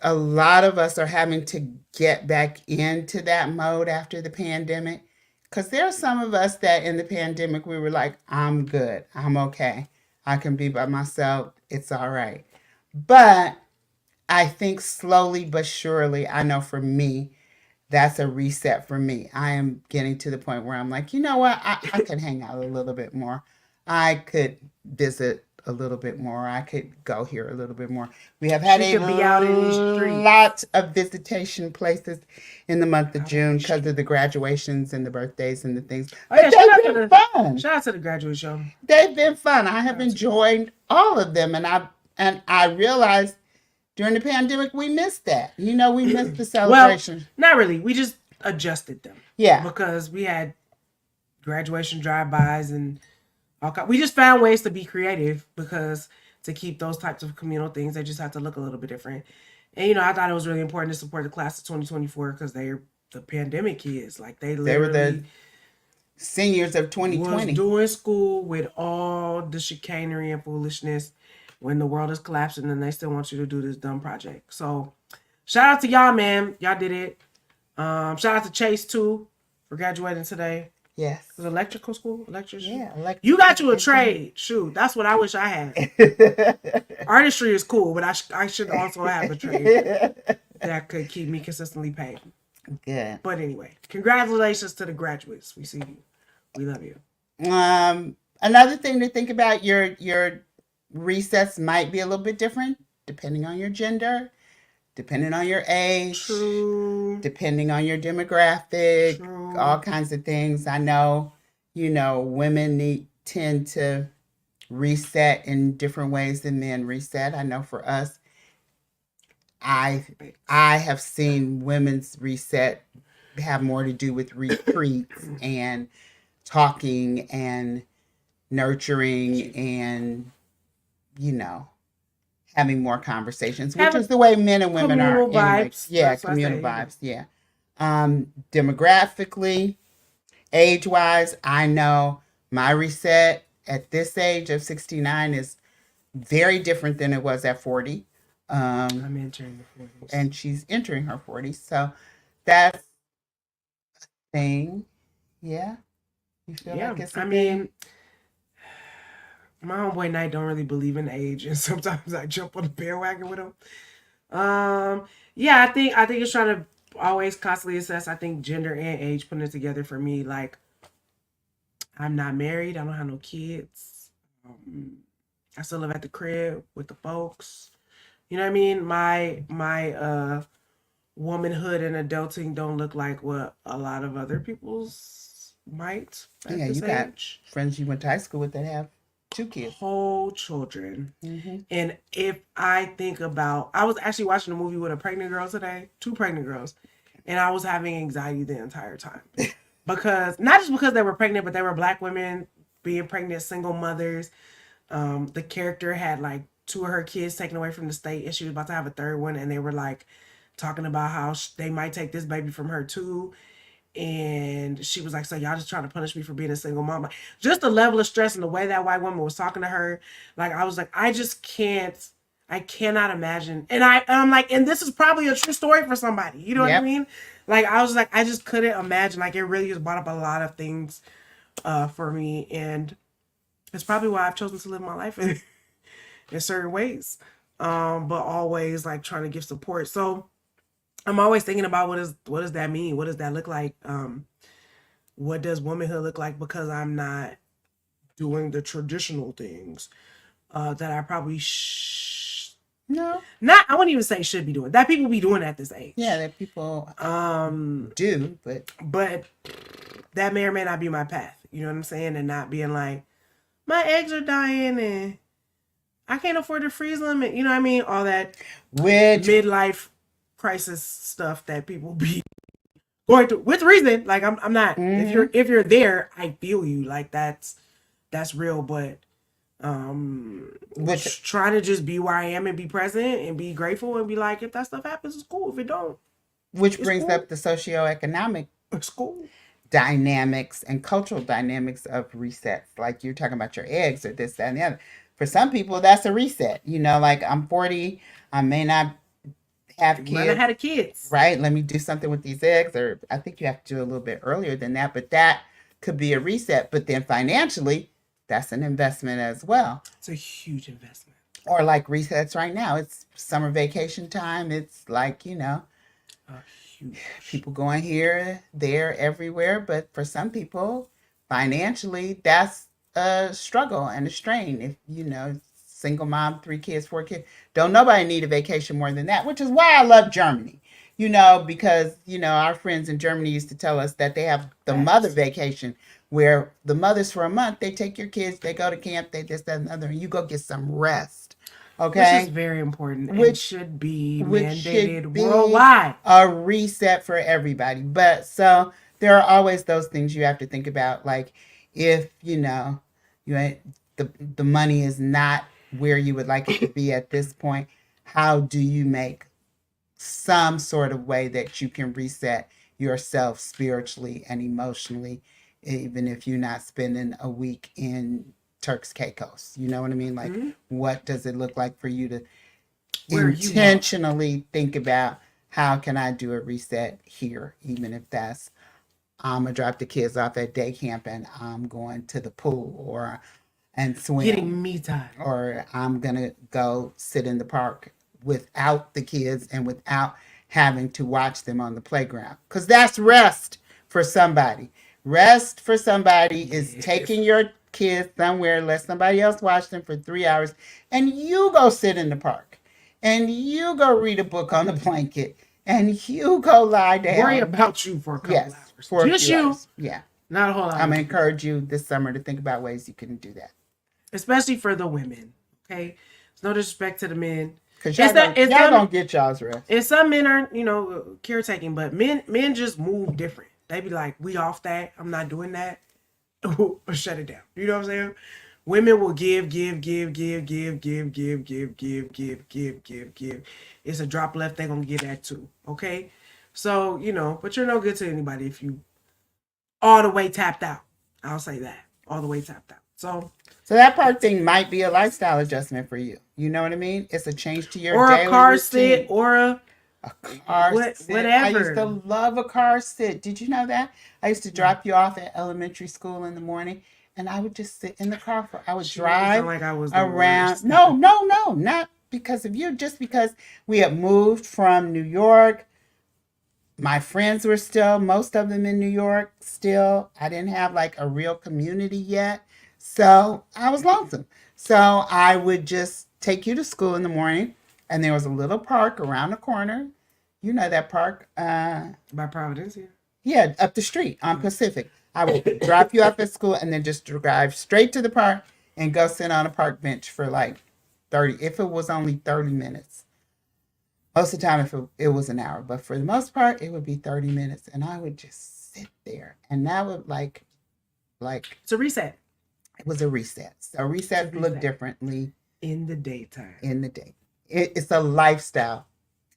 a lot of us are having to get back into that mode after the pandemic. Because there are some of us that in the pandemic, we were like, I'm good. I'm okay. I can be by myself. It's all right. But I think slowly but surely, I know for me, that's a reset for me. I am getting to the point where I'm like, you know what? I could hang out a little bit more. I could visit a little bit more. I could go here a little bit more. We have had She a could be out in these streets. lot of visitation places in the month of Out in June these because of the streets. graduations and the birthdays and the things. Oh But yeah, they've been fun. shout out to the graduate show. They've been fun. I have Shout out to enjoyed all of them, and I realized during the pandemic we missed that. We missed the Well, celebration. not really. We just adjusted them Yeah. because we had graduation drive-bys and we just found ways to be creative because to keep those types of communal things, they just have to look a little bit different. And you know, I thought it was really important to support the class of 2024 because they're the pandemic kids. Like they They were the literally seniors of was 2020. doing school with all the chicanery and foolishness when the world is collapsing and they still want you to do this dumb project. So shout out to y'all, man. Y'all did it. Shout out to Chase too for graduating today. Yes. It was electrical school, electrician. Yeah, You got you a electrical. trade. Shoot, that's what I wish I had. Artistry is cool, but I should also have a trade that could keep me consistently paid. Good. But anyway, congratulations to the graduates. We see you. We love you. Another thing to think about, your recess might be a little bit different depending on your gender, depending on your age, True. depending on your demographic, True. all kinds of things. I know, women tend to reset in different ways than men reset. I know for us, I have seen women's reset have more to do with retreats and talking and nurturing and having more conversations, which is the way men and women are communal anyway. vibes. Yeah, That's what I communal say. vibes. Yeah. Demographically, age wise, I know my reset at this age of 69 is very different than it was at 40. I'm entering the 40s. And she's entering her 40s. So that's a thing. Yeah. You feel like it's a thing? My homeboy and I don't really believe in age, and sometimes I jump on the bandwagon with him. Yeah, I think it's trying to always constantly assess. I think gender and age, putting it together for me. Like, I'm not married. I don't have no kids. I still live at the crib with the folks. You know what I mean? My womanhood and adulting don't look like what a lot of other people's might at Yeah, this you got age. friends you went to high school with that have 2 kids. Whole children. Mm-hmm. And if I think about, I was actually watching a movie with a pregnant girl today, 2 pregnant girls, and I was having anxiety the entire time. Because, not just because they were pregnant, but they were Black women being pregnant, single mothers. The character had like 2 of her kids taken away from the state, and she was about to have a 3rd one, and they were like talking about how they might take this baby from her too. And she was like, so y'all just trying to punish me for being a single mom. Like, just the level of stress and the way that white woman was talking to her. Like, I was like, I cannot imagine. And I'm like, and this is probably a true story for somebody. You know what I mean? Like, I was like, I just couldn't imagine. Like, it really just brought up a lot of things for me. And it's probably why I've chosen to live my life in certain ways. But always like trying to give support. So I'm always thinking about what does that mean? What does that look like? What does womanhood look like? Because I'm not doing the traditional things that I probably No. Not, I wouldn't even say should be doing. That people be doing at this age. Yeah, that people do, but that may or may not be my path. You know what I'm saying? And not being like, my eggs are dying and I can't afford to freeze them, and you know what I mean? All that midlife crisis stuff that people be going through with reason. Like I'm not. Mm-hmm. If you're there, I feel you. Like that's real. But trying to just be where I am and be present and be grateful and be like, if that stuff happens, it's cool. If it don't, which brings up the socioeconomic dynamics and cultural dynamics of resets. Like you're talking about your eggs or this, that, and the other. For some people, that's a reset. You know, like I'm 40, I may not have kids. Might not have kids. Right? Let me do something with these eggs. Or I think you have to do a little bit earlier than that, but that could be a reset. But then financially, that's an investment as well. It's a huge investment. Or like resets right now. It's summer vacation time. It's like, people going here, there, everywhere. But for some people, financially, that's a struggle and a strain. If, single mom, 3 kids, 4 kids, don't nobody need a vacation more than that, which is why I love Germany. Because, our friends in Germany used to tell us that they have the mother vacation where the mothers for a month, they take your kids, they go to camp, they this, that, and the other, and you go get some rest. Okay? Which is very important. Which should be mandated worldwide. A reset for everybody. But so there are always those things you have to think about. Like if, you ain't, the money is not where you would like it to be at this point, how do you make some sort of way that you can reset yourself spiritually and emotionally, even if you're not spending a week in Turks Caicos. You know what I mean? Like, Hmm. what does it look like for you to Where you are. intentionally think about how can I do a reset here, even if that's I'm gonna drop the kids off at day camp and I'm going to the pool or and swim, Getting me time. or I'm gonna go sit in the park without the kids and without having to watch them on the playground. Because that's rest for somebody. Rest for somebody is Yes. taking your kids somewhere, let somebody else watch them for 3 hours, and you go sit in the park, and you go read a book on a blanket, and you go lie Worry down. about you for a couple Yes, hours. for a Just few you. hours. Yeah. Not a whole lot I'm of gonna people. encourage you this summer to think about ways you can do that. Especially for the women. Okay? It's no disrespect to the men. Cause It's that it's y'all them gonna get y'all's rest. and some men are, caretaking, but men just move different. They be like, we off that. I'm not doing that. Or shut it down. You know what I'm saying? Women will give. It's a drop left, they gonna get that too. Okay? So, but you're no good to anybody if you all the way tapped out. I'll say that. All the way tapped out. So So that part thing might be a lifestyle adjustment for you. You know what I mean? It's a change to your or a daily car sit routine. or a A car sit. I used to whatever. love a car sit. Did you know that? I used to Yeah. drop you off at elementary school in the morning and I would just sit in the car I would She made it sound drive like I was the around. worst. No, no, no, not because of you, just because we had moved from New York. My friends were still, most of them in New York still. I didn't have like a real community yet. So I was lonesome. So I would just take you to school in the morning, and there was a little park around the corner. You know that park? By Providence, yeah. Yeah, up the street on Pacific. I would drop you off at school and then just drive straight to the park and go sit on a park bench for like 30, if it was only 30 minutes. Most of the time, if it was an hour, but for the most part, it would be 30 minutes, and I would just sit there, and that would like It's a reset. it was a reset. So It's a resets look reset differently in the daytime. in the day. It's a lifestyle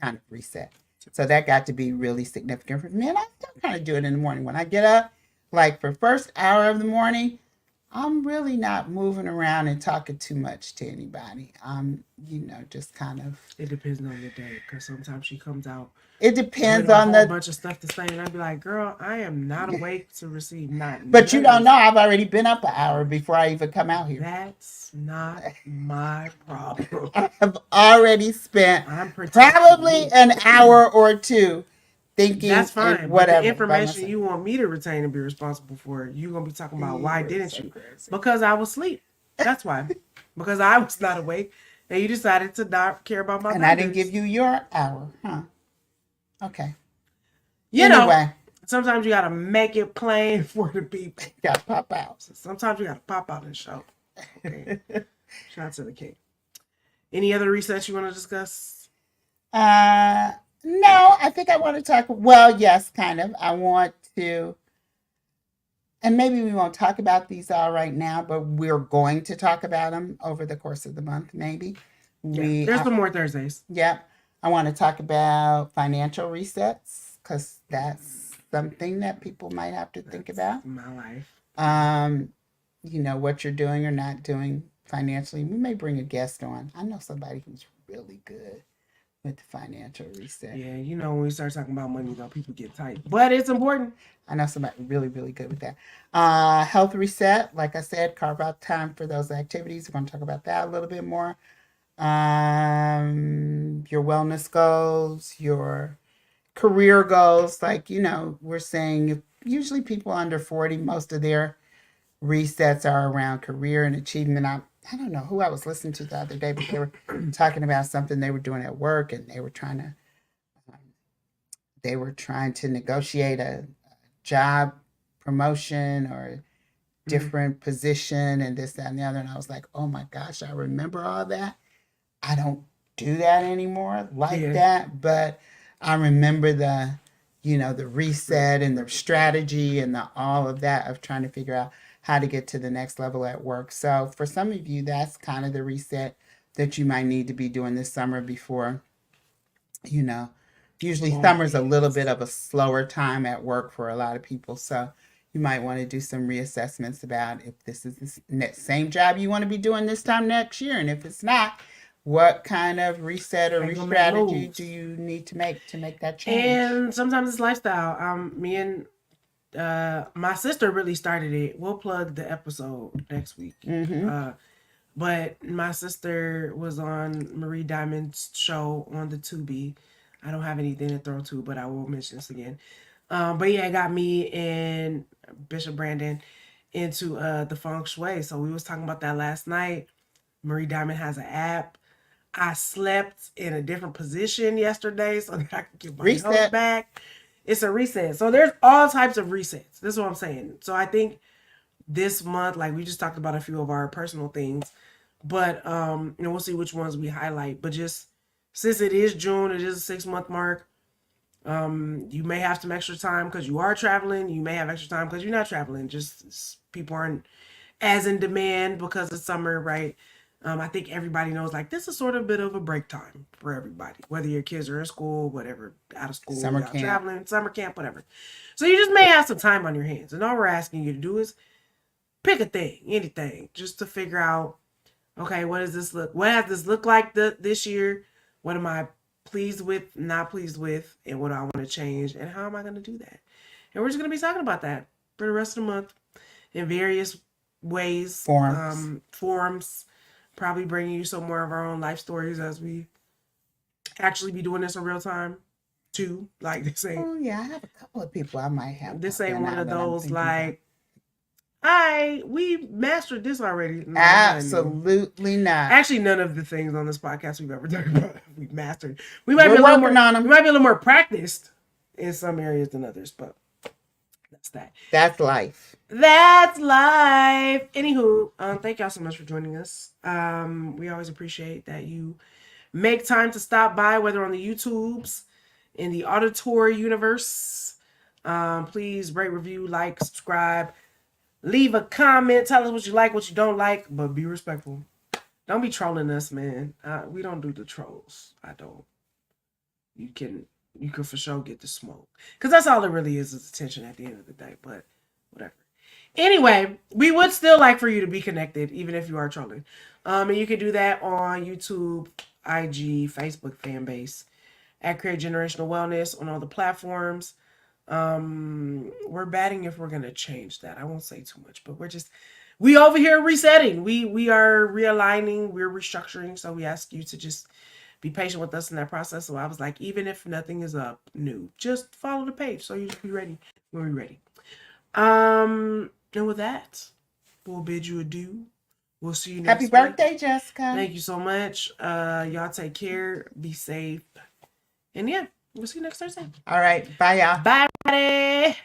kind of reset. So that got to be really significant for me, and I still kind of do it in the morning when I get up. Like for first hour of the morning, I'm really not moving around and talking too much to anybody. Just kind of. It depends on the day, because sometimes she comes out It with depends a on whole the. bunch of stuff to say, and I'd be like, "Girl, I am not awake to receive not But you none of don't know, this." I've already been up an hour before I even come out here. That's not my problem. I have already spent I'm protecting probably you. an hour or two thinking That's and fine, but the whatever by information myself. you want me to retain and be responsible for, you gonna be talking about why You're didn't so you? crazy. Because I was asleep. That's why. Because I was not awake, and you decided to not care about my And I didn't give boundaries. you your hour, huh? Okay. You know, Anyway, sometimes you gotta make it plain for the people. got to pop out. So sometimes you gotta pop out and show. Okay. Shout out to the king. Any other research you want to discuss? No, I think I want to talk. Well, yes, kind of. I want to, and maybe we won't talk about these all right now, but we're going to talk about them over the course of the month, maybe. Yeah, We, there's some more Thursdays. Yep. I want to talk about financial resets because that's something that people might have to think That's about. my life. Um, what you're doing or not doing financially. We may bring a guest on. I know somebody who's really good with the financial reset. Yeah, when we start talking about money, though, people get tight. But it's important. I know somebody really, really good with that. Health reset. Like I said, carve out time for those activities. We're going to talk about that a little bit more. Your wellness goals, your career goals. Like, we're saying usually people under 40, most of their resets are around career and achievement. I don't know who I was listening to the other day, but they were talking about something they were doing at work, and they were trying to negotiate a job promotion or different position and this, that, and the other. And I was like, oh my gosh, I remember all that. I don't do that anymore like Yeah. that, but I remember the reset and the strategy and all of that of trying to figure out how to get to the next level at work. So for some of you, that's kind of the reset that you might need to be doing this summer before, you know, Usually summer's a little bit of a slower time at work for a lot of people. So you might want to do some reassessments about if this is the same job you want to be doing this time next year. And if it's not, what kind of reset or re-strategy do you need to make that change? And sometimes it's lifestyle. Me and my sister really started it. We'll plug the episode next week. But my sister was on Marie Diamond's show on the Tubi. I don't have anything to throw to, but I will mention this again. But yeah, it got me and Bishop Brandon into the feng shui. So we was talking about that last night. Marie Diamond has an app. I slept in a different position yesterday so that I could get my health back. It's a reset. So there's all types of resets. This is what I'm saying. So I think this month, like we just talked about a few of our personal things, but we'll see which ones we highlight. But just since it is June, it is a 6-month mark. You may have some extra time because you are traveling. You may have extra time because you're not traveling. Just people aren't as in demand because it's summer, right? I think everybody knows like this is sort of a bit of a break time for everybody, whether your kids are in school, whatever, out of school, summer camp, traveling, summer camp, whatever. So you just may have some time on your hands. And all we're asking you to do is pick a thing, anything, just to figure out, okay, what does this look? What has this looked like this year? What am I pleased with, not pleased with, and what do I want to change, and how am I going to do that? And we're just going to be talking about that for the rest of the month in various ways, forums, probably bringing you some more of our own life stories as we actually be doing this in real time too. Like this ain't. Oh yeah, I have a couple of people I might have. This ain't one of those like. We mastered this already. No, absolutely not. Actually, none of the things on this podcast we've ever talked about we've mastered. We might be a little more on them. We might be a little more practiced in some areas than others, but that's that. That's life. That's life. Anywho, thank y'all so much for joining us. We always appreciate that you make time to stop by, whether on the YouTubes, in the auditory universe. Please rate, review, like, subscribe. Leave a comment. Tell us what you like, what you don't like, but be respectful. Don't be trolling us, man. We don't do the trolls. I don't. You can for sure get the smoke. Because that's all it really is attention at the end of the day. But whatever. Anyway, we would still like for you to be connected, even if you are trolling. And you can do that on YouTube, IG, Facebook fan base, at Create Generational Wellness on all the platforms. We're batting if we're gonna change that. I won't say too much, but we over here resetting. We are realigning, we're restructuring. So we ask you to just be patient with us in that process. So I was like, even if nothing is up new, just follow the page so you just be ready when we're ready. And with that, we'll bid you adieu. We'll see you next week. Happy birthday, Jessica. Thank you so much. Y'all take care, be safe, and yeah, we'll see you next Thursday. All right. Bye, y'all. Bye, everybody.